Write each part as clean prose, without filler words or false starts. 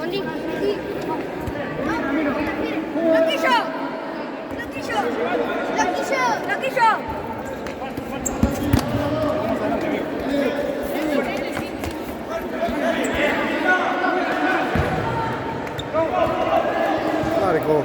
Andy. Lucky shot. Lucky shot. Lucky shot. Lucky shot. Marco.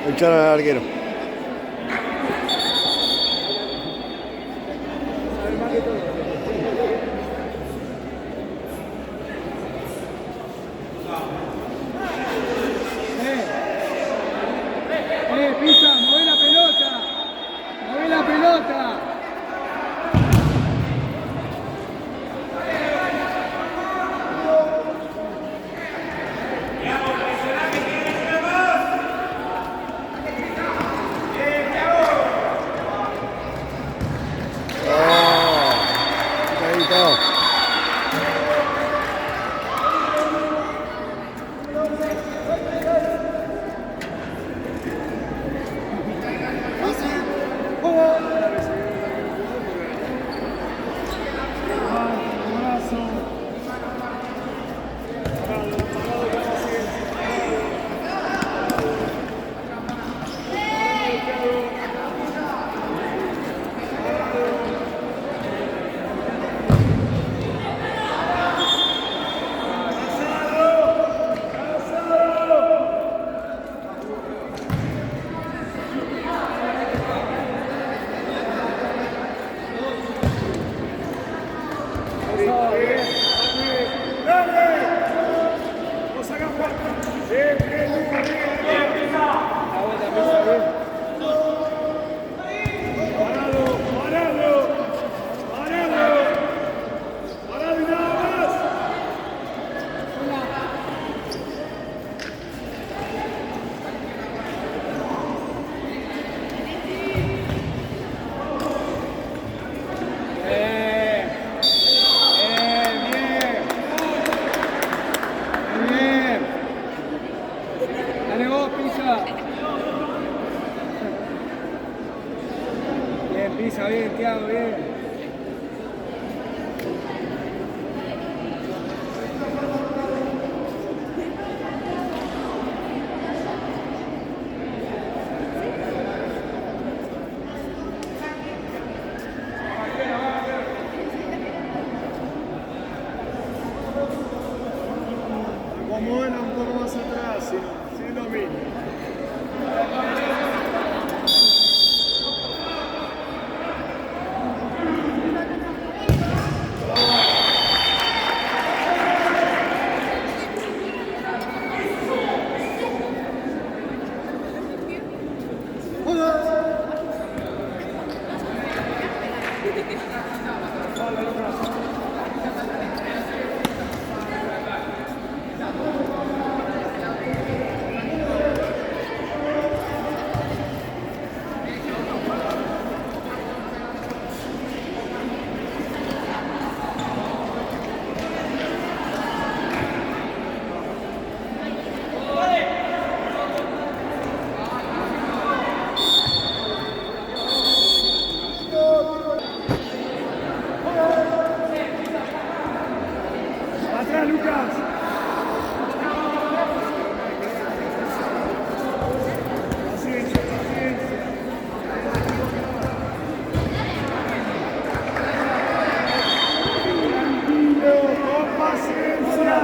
Echaron al arquero. Pisa, mueve la pelota. Mueve la pelota. Pisa bien, Thiago, bien. Muévela un poco más atrás, sin dominio. Atrás, Lucas. Paciencia, paciencia. Tranquilo, con paciencia.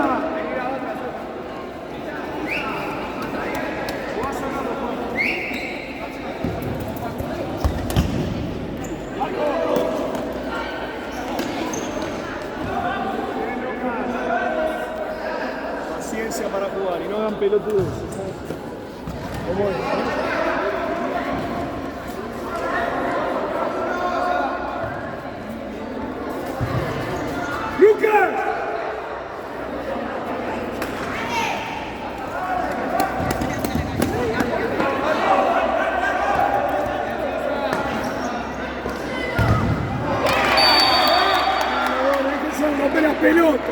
Paciencia para jugar y no hagan pelotudos. ¿Cómo es? ¡Lucas! Rompe la pelota.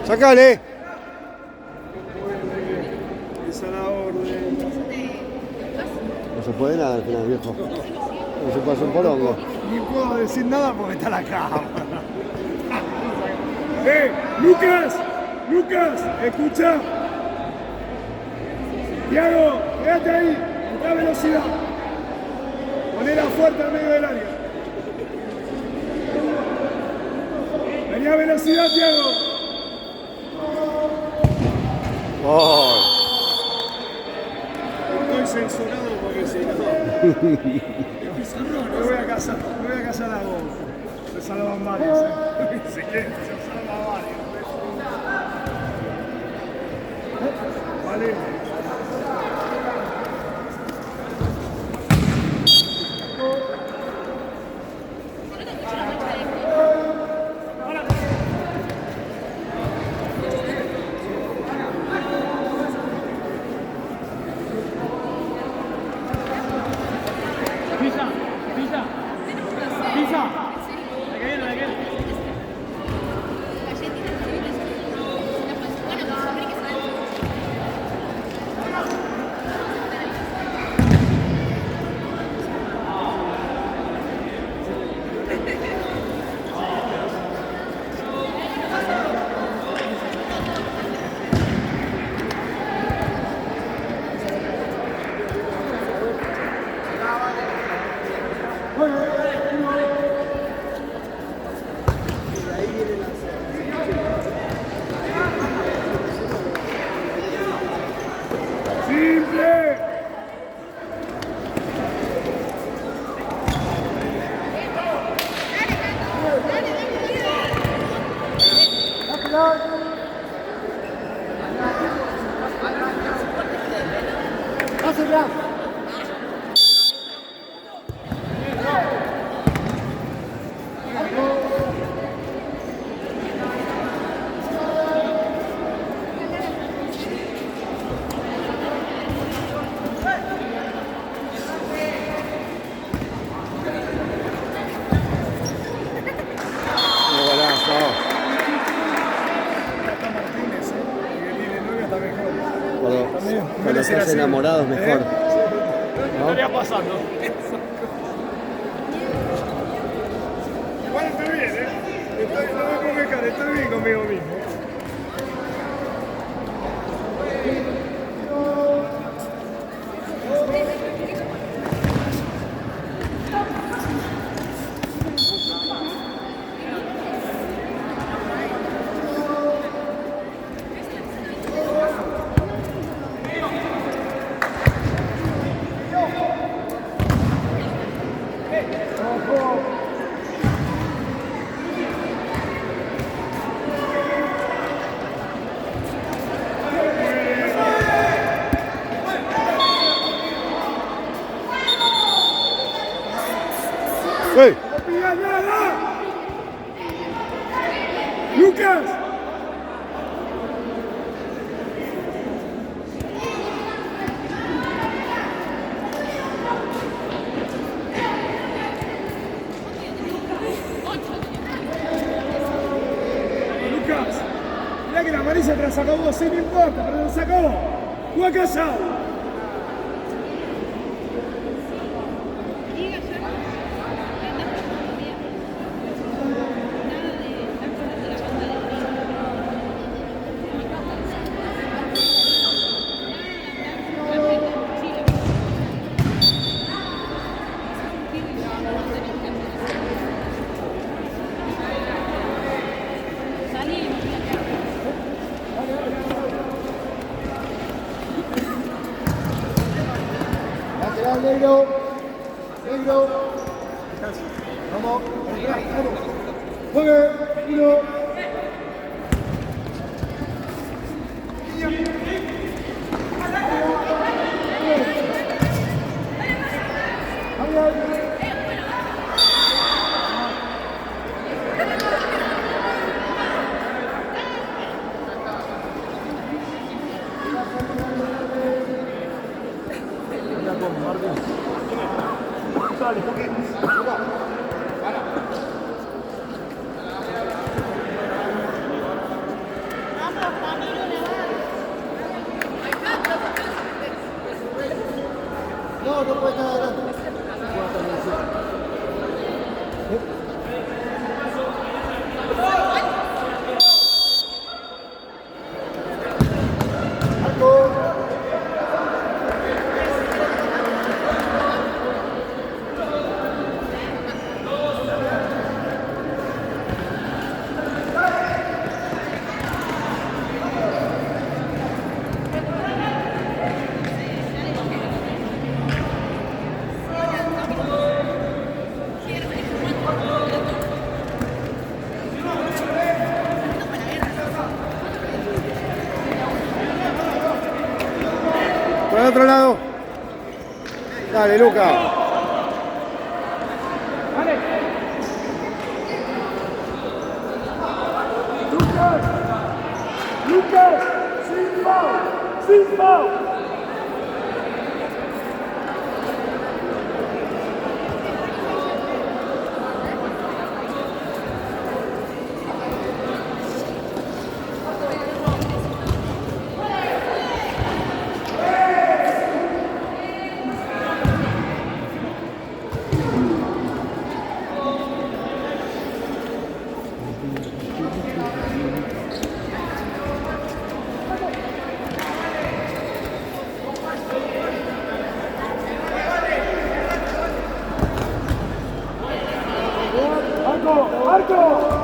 ¡Sácale! Esa es la orden. No se puede nada al final, viejo. No se pasa un porongo. Ni puedo decir nada porque está la cámara. ¡Lucas! ¡Lucas! ¡Escucha! Thiago, quédate ahí. Busca velocidad. Ponela fuerte al medio del área. Vení a velocidad, Thiago. ¡Oh! Estoy censurado porque si no. Me voy a casar a vos. Se salvan varios. Si quieres, se salvan varios. Vale. Simple. Un golazo. Está Martínez, que tiene novia está mejor. Cuando estás enamorado es mejor. ¿No? Estaría pasando. Igual estoy bien, no me pongo cara, estoy bien conmigo mismo. ¡Hey! ¡No pidas nada! ¡Lucas! Lucas, mirá que la amarilla te la sacó vos, sí, no importa, pero te la sacó. Juega callado. Lateral negro. Negro. Vamos. Vamos. Juegue. 1. No, no puede estar adelante. Por el otro lado. Dale, Luca. Lucas, sin foul, sin foul. ¡Alto!